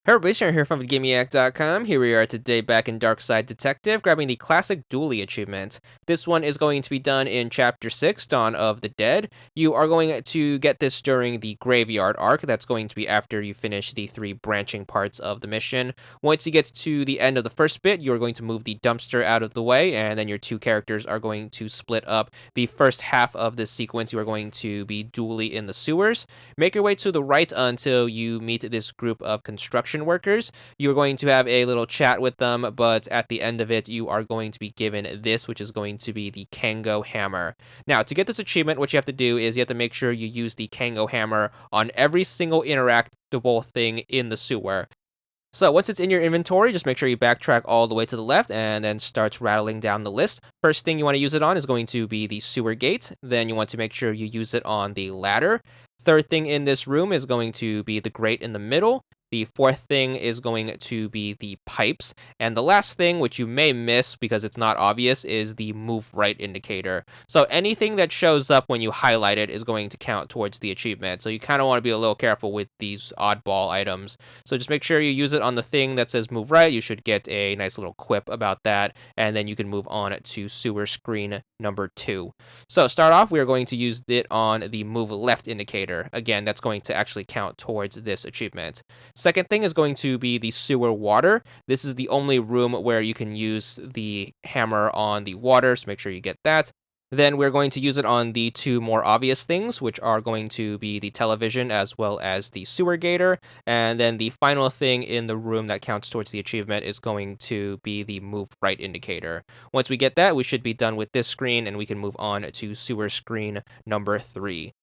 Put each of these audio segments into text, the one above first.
Hey everybody, Sharon here from VidGamiac.com. Here we are today back in Darkside Detective, grabbing the classic Dooley achievement. This one is going to be done in Chapter 6, Dawn of the Dead. You are going to get this during the Graveyard arc. That's going to be after you finish the 3 branching parts of the mission. Once you get to the end of the first bit, you're going to move the dumpster out of the way, and then your 2 characters are going to split up. The first half of this sequence, you are going to be Dooley in the sewers. Make your way to the right until you meet this group of construction workers. You're going to have a little chat with them, but at the end of it, you are going to be given this, which is going to be the Kango hammer. Now, to get this achievement, what you have to do is you have to make sure you use the Kango hammer on every single interactable thing in the sewer. So once it's in your inventory, just make sure you backtrack all the way to the left and then starts rattling down the list. First thing you want to use it on is going to be the sewer gate. Then you want to make sure you use it on the ladder. Third thing in this room is going to be the grate in the middle. The fourth thing is going to be the pipes. And the last thing, which you may miss because it's not obvious, is the move right indicator. So anything that shows up when you highlight it is going to count towards the achievement. So you kind of want to be a little careful with these oddball items. So just make sure you use it on the thing that says move right. You should get a nice little quip about that. And then you can move on to sewer screen number 2. So start off, we are going to use it on the move left indicator. Again, that's going to actually count towards this achievement. Second thing is going to be the sewer water. This is the only room where you can use the hammer on the water, so make sure you get that. Then we're going to use it on the 2 more obvious things, which are going to be the television as well as the sewer gator. And then the final thing in the room that counts towards the achievement is going to be the move right indicator. Once we get that, we should be done with this screen and we can move on to sewer screen number 3.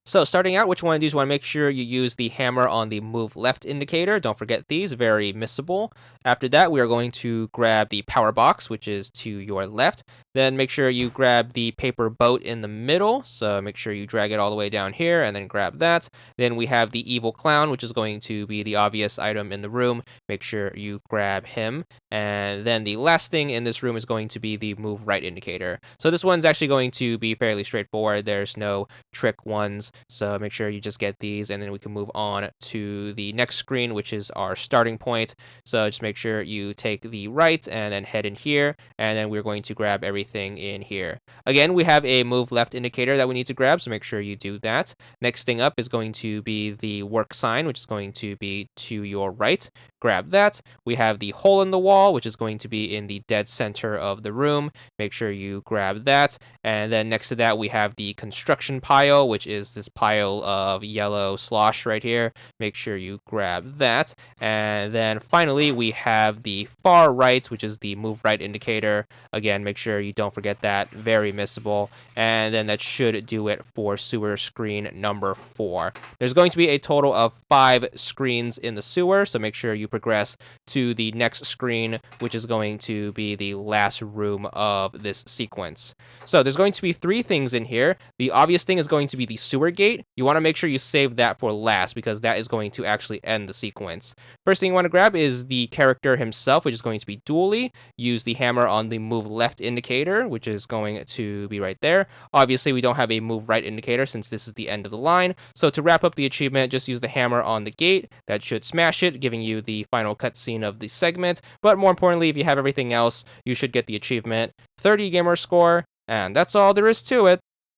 So starting out, which one of these you want to make sure you use the hammer on the move left indicator. Don't forget these, very missable. After that, we are going to grab the power box, which is to your left. Then make sure you grab the paper boat in the middle. So make sure you drag it all the way down here and then grab that. Then we have the evil clown, which is going to be the obvious item in the room. Make sure you grab him. And then the last thing in this room is going to be the move right indicator. So this one's actually going to be fairly straightforward. There's no trick ones. So make sure you just get these and then we can move on to the next screen, which is our starting point. So just make sure you take the right and then head in here. And then we're going to grab everything in here. Again, we have a move left indicator that we need to grab. So make sure you do that. Next thing up is going to be the work sign, which is going to be to your right. Grab that. We have the hole in the wall, which is going to be in the dead center of the room. Make sure you grab that. And then next to that, we have the construction pile, which is this pile of yellow slosh right here. Make sure you grab that. And then finally, we have the far right, which is the move right indicator. Again, make sure you don't forget that. Very missable. And then that should do it for sewer screen number 4. There's going to be a total of 5 screens in the sewer, so make sure you progress to the next screen, which is going to be the last room of this sequence. So there's going to be 3 things in here. The obvious thing is going to be the sewer gate. You want to make sure you save that for last because that is going to actually end the sequence. First thing you want to grab is the character himself, which is going to be Dooley. Use the hammer on the move left indicator, which is going to be right there. Obviously, we don't have a move right indicator since this is the end of the line. So to wrap up the achievement, just use the hammer on the gate. That should smash it, giving you the final cutscene of the segment. But more importantly, if you have everything else, you should get the achievement. 30 gamer score, and that's all there is to it.